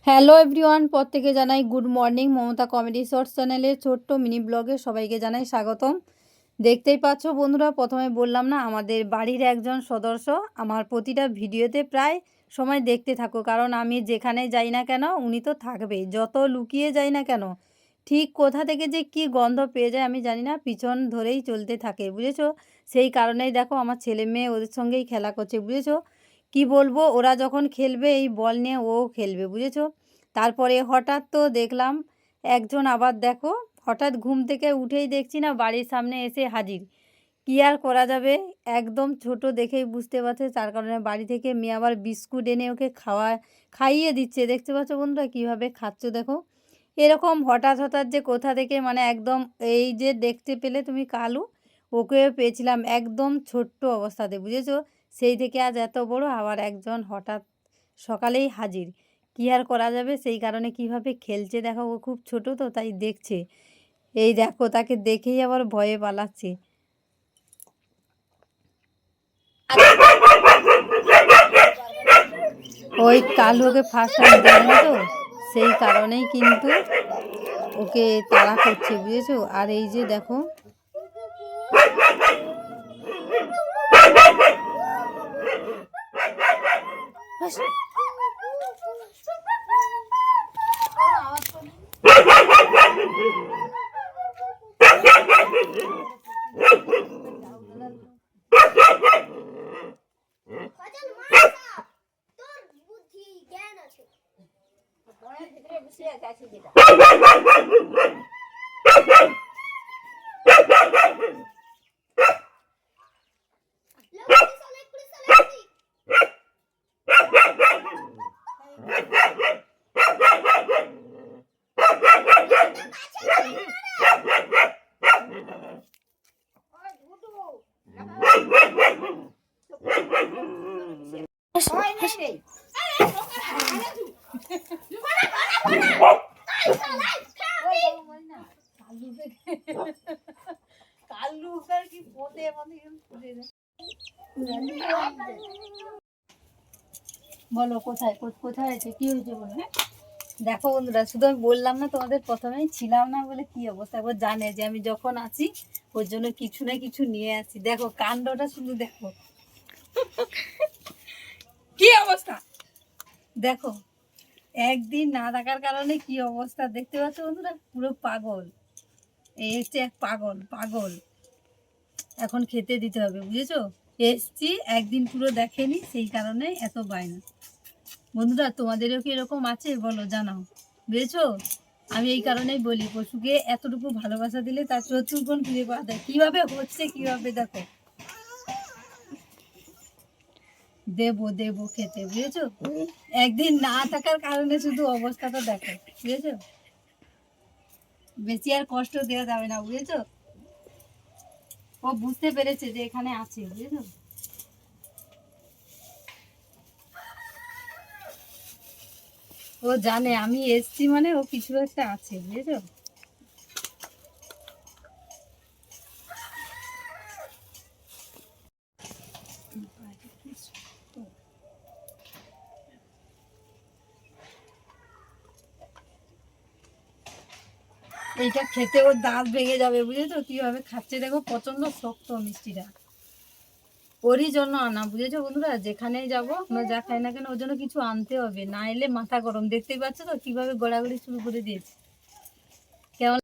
Hello everyone, প্রত্যেকে জানাই good morning. Mamata comedy shorts চ্যানেলের ছোট্ট মিনি ব্লগে সবাইকে জানাই স্বাগতম। দেখতেই পাচ্ছ বন্ধুরা, প্রথমে বললাম না, আমাদের বাড়ির একজন সদস্য আমার প্রতিটা ভিডিওতে প্রায় সময় দেখতে থাকো, কারণ আমি যেখানে যাই না কেন উনি তো থাকবেই। যত লুকিয়ে যাই না কেন, ঠিক কোথা থেকে যে কি গন্ধ পেয়ে যায় আমি জানি না, পিছন ধরেই চলতে থাকে, বুঝেছো? সেই কারণেই দেখো আমার ছেলে মেয়ে ওদের সঙ্গেই খেলা করছে, বুঝেছো? কি বলবো, ওরা যখন খেলবে এই বল নিয়ে ও খেলবে, বুঝেছো? তারপরে হঠাৎ তো দেখলাম একজন, আবার দেখো হঠাৎ ঘুম থেকে উঠেই দেখছি না বাড়ির সামনে এসে হাজির। কি আর করা যাবে, একদম ছোট দেখেই বুঝতে পারছে, তার কারণে বাড়ি থেকে মেয়ে আবার বিস্কুট এনে ওকে খাইয়ে দিচ্ছে। দেখতে পাচ্ছ বন্ধুরা কীভাবে খাচ্ছ, দেখো। এরকম হঠাৎ হঠাৎ যে কোথা থেকে, মানে একদম এই যে দেখতে পেলে তুমি কালু, ওকে পেয়েছিলাম একদম ছোট্ট অবস্থাতে, বুঝেছো? সেই থেকে আজ এত বড়, আবার একজন হঠাৎ সকালেই হাজির। কী আর করা যাবে, সেই কারণে কিভাবে খেলছে দেখো, ও খুব ছোট তো তাই দেখছে। এই দেখো তাকে দেখেই আবার ভয়ে পালাচ্ছে। ওই কালু ওকে ফার্স্ট টাইম দেখলো তো, সেই কারণেই কিন্তু ওকে তাড়া করছে, বুঝেছো? আর এই যে দেখো, বলো কোথায় কোথায় আছে, কি হয়েছে বলো। দেখো বন্ধুরা, শুধু আমি বললাম না তোমাদের, প্রথমেই ছিলাম না বলে কি অবস্থা। ও জানে যে আমি যখন আসি ওর জন্য কিছু না কিছু নিয়ে আসি। দেখো কাণ্ডটা শুধু দেখো, কি অবস্থা দেখো। একদিন না থাকার কারণে কি অবস্থা দেখতে পাচ্ছ বন্ধুরা, পুরো পাগল। এই হচ্ছে এক পাগল পাগল, এখন খেতে দিতে হবে, বুঝেছো? এসছি একদিন পুরো দেখেনি, সেই কারণে এত বায়না। বন্ধুরা তোমাদেরও কি এরকম আছে বলো, জানাও, বুঝেছো? আমি এই কারণেই বলি, পশুকে এতটুকু ভালোবাসা দিলে তার চতুর্গুণ ফিরে পাওয়া যায়। কিভাবে হচ্ছে, কিভাবে দেখো, দেবো দেবো খেতে, বুঝেছো? একদিন না থাকার কারণে শুধু অবস্থাটা দেখো, বুঝেছো? বেশি আর কষ্ট দেওয়া যাবে না, বুঝেছো? ও বুঝতে পেরেছে যে এখানে আছে, বুঝেছো? ও জানে আমি এসছি মানে ও কিছু একটা আছে, বুঝেছো? এইটা খেতে ওর দাঁত ভেঙে যাবে, বুঝেছো? কিভাবে খাচ্ছে দেখো, প্রচন্ড শক্ত মিষ্টিটা। ওরই জন্য আনা, বুঝেছো বন্ধুরা? যেখানেই যাবো আমরা যা খাই না কেন ওর জন্য কিছু আনতে হবে, না এলে মাথা গরম। দেখতেই পাচ্ছ তো কিভাবে গোড়াগড়ি শুরু করে দিয়েছে, কেমন